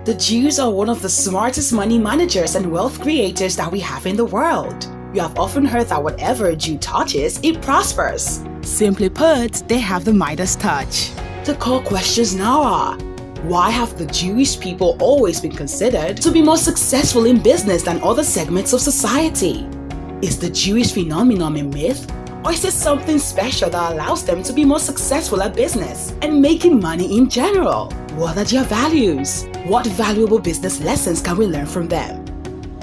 The Jews are one of the smartest money managers and wealth creators that we have in the world. You have often heard that whatever a Jew touches, it prospers. Simply put, they have the Midas touch. The core questions now are, why have the Jewish people always been considered to be more successful in business than other segments of society? Is the Jewish phenomenon a myth? Or is it something special that allows them to be more successful at business and making money in general? What are their values? What valuable business lessons can we learn from them?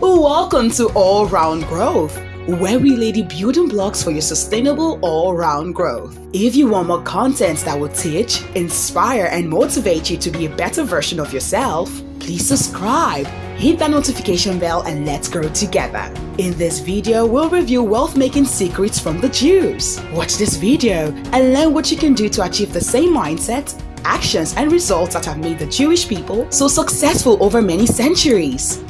Welcome to All Round Growth, where we lay the building blocks for your sustainable all-round growth. If you want more content that will teach, inspire, and motivate you to be a better version of yourself, please subscribe, hit that notification bell, and let's grow together. In this video, we'll review wealth-making secrets from the Jews. Watch this video and learn what you can do to achieve the same mindset, actions, and results that have made the Jewish people so successful over many centuries.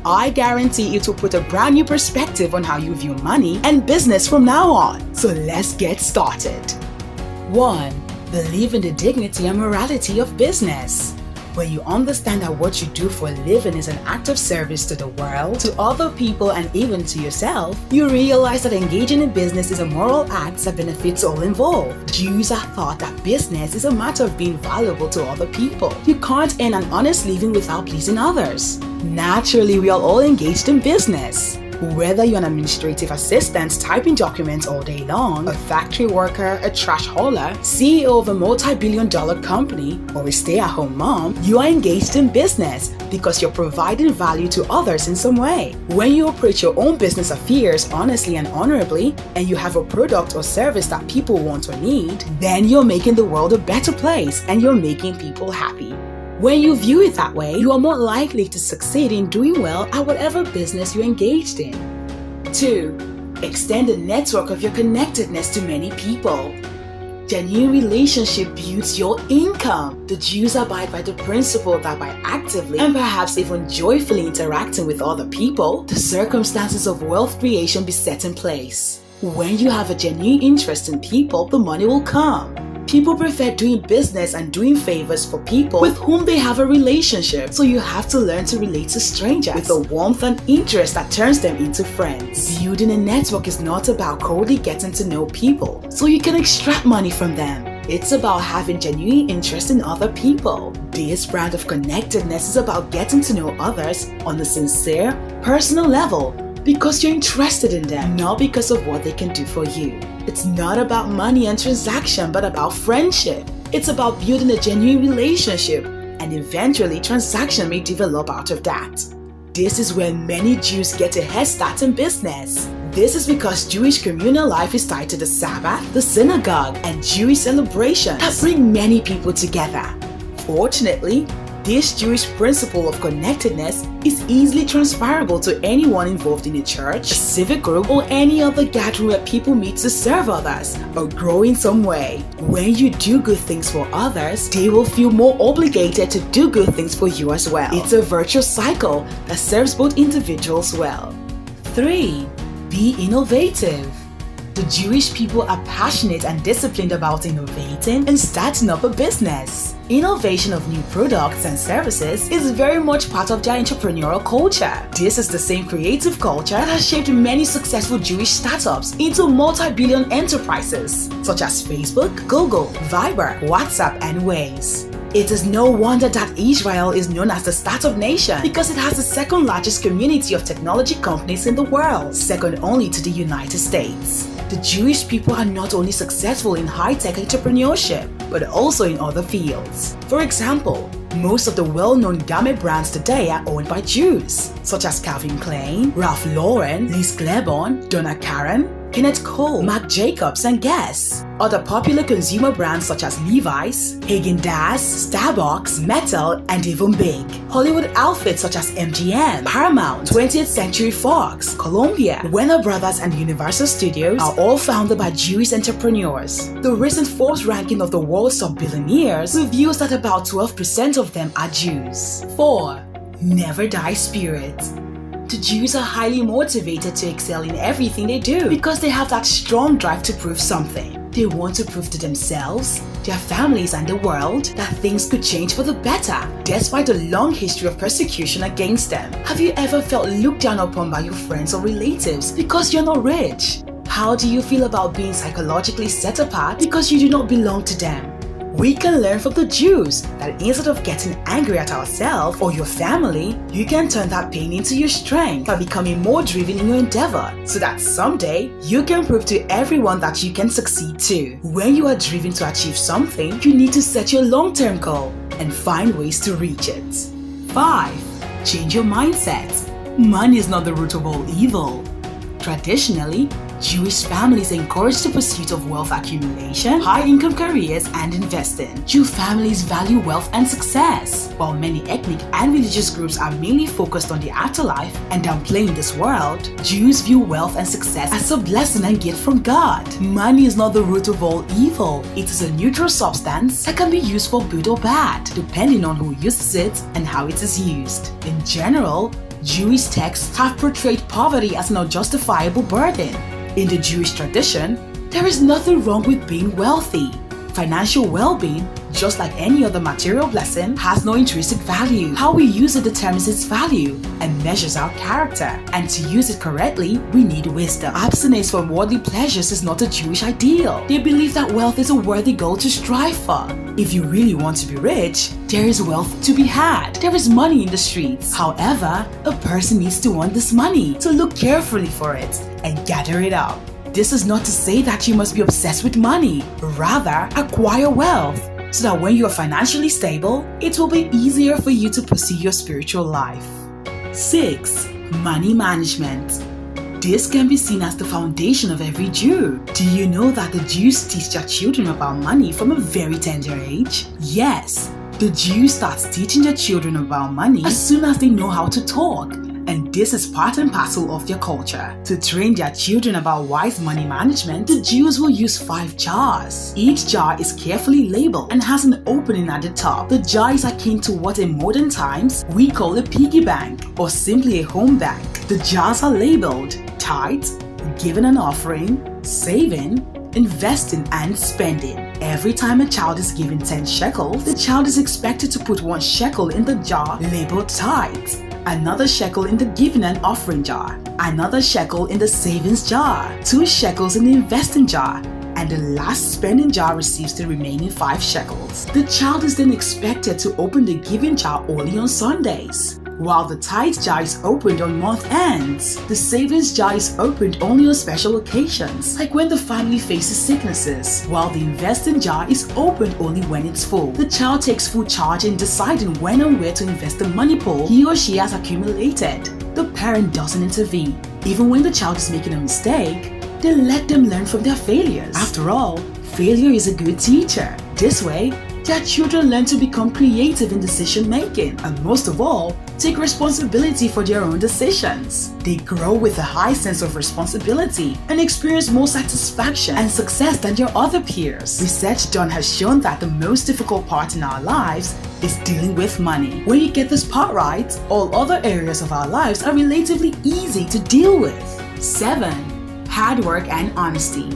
I guarantee it will put a brand new perspective on how you view money and business from now on. So let's get started. 1. Believe in the dignity and morality of business. When you understand that what you do for a living is an act of service to the world, to other people, and even to yourself, you realize that engaging in business is a moral act that benefits all involved. Jews have thought that business is a matter of being valuable to other people. You can't earn an honest living without pleasing others. Naturally, we are all engaged in business. Whether you're an administrative assistant typing documents all day long, a factory worker, a trash hauler, CEO of a multi-billion-dollar company, or a stay-at-home mom, you are engaged in business because you're providing value to others in some way. When you operate your own business affairs honestly and honorably, and you have a product or service that people want or need, then you're making the world a better place and you're making people happy. When you view it that way, you are more likely to succeed in doing well at whatever business you're engaged in. 2. Extend the network of your connectedness to many people. Genuine relationship builds your income. The Jews abide by the principle that by actively and perhaps even joyfully interacting with other people, the circumstances of wealth creation be set in place. When you have a genuine interest in people, the money will come. People prefer doing business and doing favors for people with whom they have a relationship, so you have to learn to relate to strangers with a warmth and interest that turns them into friends. Building a network is not about coldly getting to know people so you can extract money from them. It's about having genuine interest in other people. This brand of connectedness is about getting to know others on a sincere, personal level because you're interested in them, not because of what they can do for you. It's not about money and transaction, but about friendship. It's about building a genuine relationship, and eventually transaction may develop out of that. This is where many Jews get a head start in business. This is because Jewish communal life is tied to the Sabbath, the synagogue, and Jewish celebrations that bring many people together. Fortunately, this Jewish principle of connectedness is easily transferable to anyone involved in a church, a civic group, or any other gathering where people meet to serve others or grow in some way. When you do good things for others, they will feel more obligated to do good things for you as well. It's a virtuous cycle that serves both individuals well. 3. Be innovative. The Jewish people are passionate and disciplined about innovating and starting up a business. Innovation of new products and services is very much part of their entrepreneurial culture. This is the same creative culture that has shaped many successful Jewish startups into multi-billion enterprises, such as Facebook, Google, Viber, WhatsApp, and Waze. It is no wonder that Israel is known as the startup nation because it has the second largest community of technology companies in the world, second only to the United States. The Jewish people are not only successful in high-tech entrepreneurship, but also in other fields. For example, most of the well-known garment brands today are owned by Jews, such as Calvin Klein, Ralph Lauren, Liz Claiborne, Donna Karan, Kenneth Cole, Marc Jacobs, and Guess. Other popular consumer brands such as Levi's, Haagen-Dazs, Starbucks, Mattel, and even Big. Hollywood outfits such as MGM, Paramount, 20th Century Fox, Columbia, Warner Brothers, and Universal Studios are all founded by Jewish entrepreneurs. The recent Forbes ranking of the world's top billionaires reveals that about 12% of them are Jews. 4. Never die spirit. The Jews are highly motivated to excel in everything they do because they have that strong drive to prove something. They want to prove to themselves, their families, and the world that things could change for the better, despite a long history of persecution against them. Have you ever felt looked down upon by your friends or relatives because you're not rich? How do you feel about being psychologically set apart because you do not belong to them? We can learn from the Jews that instead of getting angry at ourselves or your family, you can turn that pain into your strength by becoming more driven in your endeavor, so that someday you can prove to everyone that you can succeed too. When you are driven to achieve something, you need to set your long-term goal and find ways to reach it. 5. Change your mindset. Money is not the root of all evil. Traditionally, Jewish families encourage the pursuit of wealth accumulation, high-income careers, and investing. Jew families value wealth and success, while many ethnic and religious groups are mainly focused on the afterlife and downplaying this world. Jews view wealth and success as a blessing and gift from God. Money is not the root of all evil. It is a neutral substance that can be used for good or bad, depending on who uses it and how it is used. In general, Jewish texts have portrayed poverty as an unjustifiable burden. In the Jewish tradition, there is nothing wrong with being wealthy. Financial well-being, just like any other material blessing, has no intrinsic value. How we use it determines its value and measures our character. And to use it correctly, we need wisdom. Abstinence from worldly pleasures is not a Jewish ideal. They believe that wealth is a worthy goal to strive for. If you really want to be rich, there is wealth to be had. There is money in the streets. However, a person needs to want this money, to look carefully for it and gather it up. This is not to say that you must be obsessed with money. Rather, acquire wealth so that when you are financially stable, it will be easier for you to pursue your spiritual life. 6. Money management. This can be seen as the foundation of every Jew. Do you know that the Jews teach their children about money from a very tender age? Yes, the Jews start teaching their children about money as soon as they know how to talk. And this is part and parcel of their culture. To train their children about wise money management, the Jews will use 5 jars. Each jar is carefully labeled and has an opening at the top. The jar is akin to what in modern times we call a piggy bank or simply a home bank. The jars are labeled tithe, giving an offering, saving, investing, and spending. Every time a child is given 10 shekels, the child is expected to put 1 shekel in the jar labeled tithe, another shekel in the giving and offering jar, another shekel in the savings jar, 2 shekels in the investing jar, and the last spending jar receives the remaining 5 shekels. The child is then expected to open the giving jar only on Sundays, while the tithe jar is opened on month ends. The savings jar is opened only on special occasions, like when the family faces sicknesses, while the investing jar is opened only when it's full. The child takes full charge in deciding when and where to invest the money pool he or she has accumulated. The parent doesn't intervene. Even when the child is making a mistake, they let them learn from their failures. After all, failure is a good teacher. This way, their children learn to become creative in decision making and, most of all, take responsibility for their own decisions. They grow with a high sense of responsibility and experience more satisfaction and success than their other peers. Research done has shown that the most difficult part in our lives is dealing with money. When you get this part right, all other areas of our lives are relatively easy to deal with. 7. Hard work and honesty.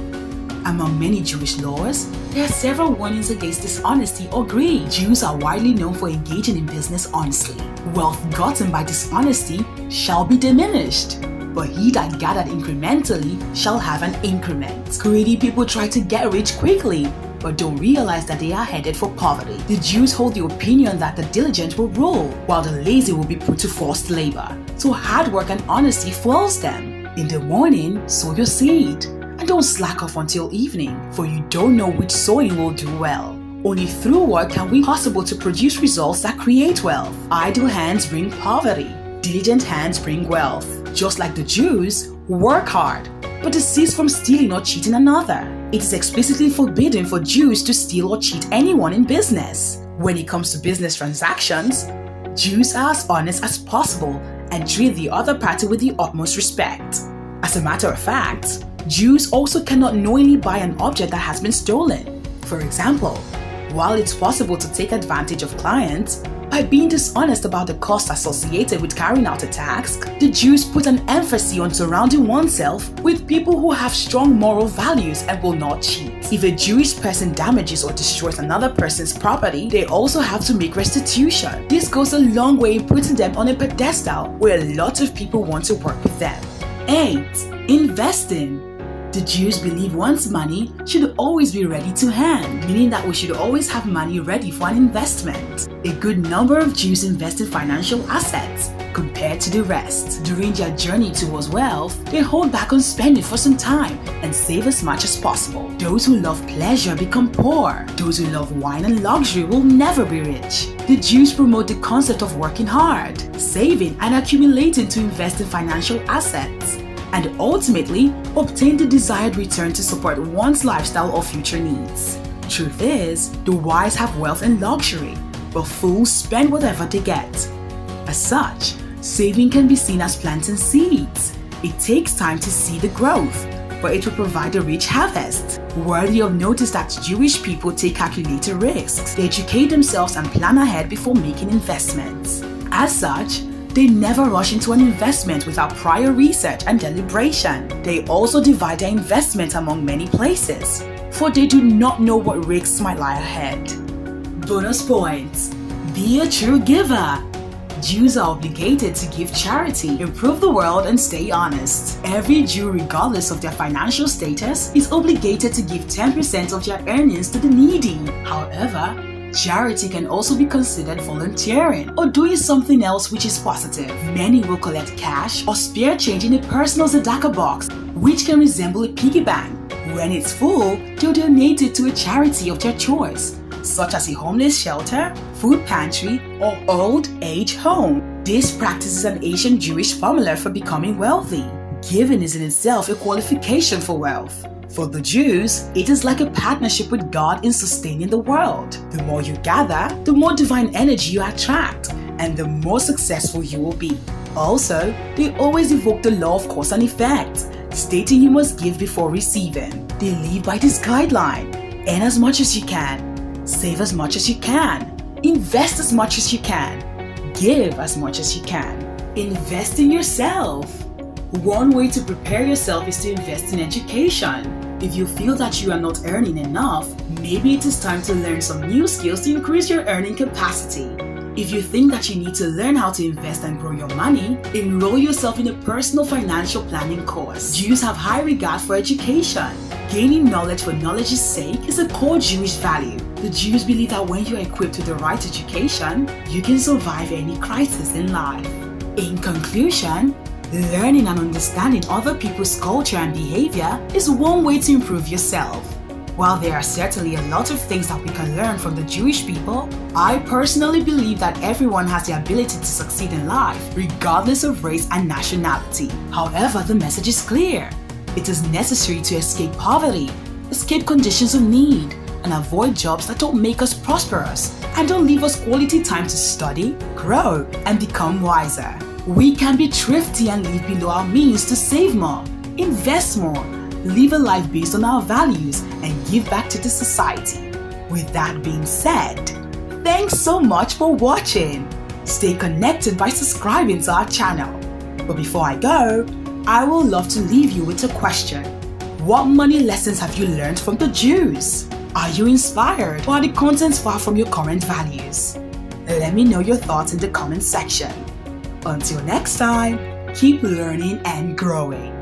Among many Jewish laws, there are several warnings against dishonesty or greed. Jews are widely known for engaging in business honestly. Wealth gotten by dishonesty shall be diminished, but he that gathered incrementally shall have an increment. Greedy people try to get rich quickly, but don't realize that they are headed for poverty. The Jews hold the opinion that the diligent will rule, while the lazy will be put to forced labor. So hard work and honesty fuels them. In the morning, sow your seed. And don't slack off until evening, for you don't know which sowing will do well. Only through work can we possible to produce results that create wealth. Idle hands bring poverty. Diligent hands bring wealth. Just like the Jews, work hard, but desist from stealing or cheating another. It is explicitly forbidden for Jews to steal or cheat anyone in business. When it comes to business transactions, Jews are as honest as possible and treat the other party with the utmost respect. As a matter of fact, Jews also cannot knowingly buy an object that has been stolen. For example, while it's possible to take advantage of clients, By being dishonest about the cost associated with carrying out a task, the Jews put an emphasis on surrounding oneself with people who have strong moral values and will not cheat. If a Jewish person damages or destroys another person's property, they also have to make restitution. This goes a long way in putting them on a pedestal where a lot of people want to work with them. 8. Investing. The Jews believe one's money should always be ready to hand, meaning that we should always have money ready for an investment. A good number of Jews invest in financial assets compared to the rest. During their journey towards wealth, they hold back on spending for some time and save as much as possible. Those who love pleasure become poor. Those who love wine and luxury will never be rich. The Jews promote the concept of working hard, saving and accumulating to invest in financial assets, and ultimately obtain the desired return to support one's lifestyle or future needs. Truth is, the wise have wealth and luxury, but fools spend whatever they get. As such, saving can be seen as planting seeds. It takes time to see the growth, but it will provide a rich harvest. Worthy of notice that Jewish people take calculated risks. They educate themselves and plan ahead before making investments. As such, they never rush into an investment without prior research and deliberation. They also divide their investment among many places, for they do not know what risks might lie ahead. Bonus points. Be a true giver. Jews are obligated to give charity, improve the world, and stay honest. Every Jew, regardless of their financial status, is obligated to give 10% of their earnings to the needy. However, charity can also be considered volunteering or doing something else which is positive. Many will collect cash or spare change in a personal tzedakah box, which can resemble a piggy bank. When it's full, they'll donate it to a charity of their choice, such as a homeless shelter, food pantry, or old age home. This practice is an ancient Jewish formula for becoming wealthy. Giving is in itself a qualification for wealth. For the Jews, it is like a partnership with God in sustaining the world. The more you gather, the more divine energy you attract, and the more successful you will be. Also, they always evoke the law of cause and effect, stating you must give before receiving. They live by this guideline. Earn as much as you can, save as much as you can, invest as much as you can, give as much as you can. Invest in yourself. One way to prepare yourself is to invest in education. If you feel that you are not earning enough, maybe it is time to learn some new skills to increase your earning capacity. If you think that you need to learn how to invest and grow your money, enroll yourself in a personal financial planning course. Jews have high regard for education. Gaining knowledge for knowledge's sake is a core Jewish value. The Jews believe that when you are equipped with the right education, you can survive any crisis in life. In conclusion, learning and understanding other people's culture and behavior is one way to improve yourself. While there are certainly a lot of things that we can learn from the Jewish people, I personally believe that everyone has the ability to succeed in life, regardless of race and nationality. However, the message is clear. It is necessary to escape poverty, escape conditions of need, and avoid jobs that don't make us prosperous and don't leave us quality time to study, grow, and become wiser. We can be thrifty and live below our means to save more, invest more, live a life based on our values, and give back to the society. With that being said, thanks so much for watching. Stay connected by subscribing to our channel. But before I go, I would love to leave you with a question. What money lessons have you learned from the Jews? Are you inspired, or are the contents far from your current values? Let me know your thoughts in the comment section. Until next time, keep learning and growing.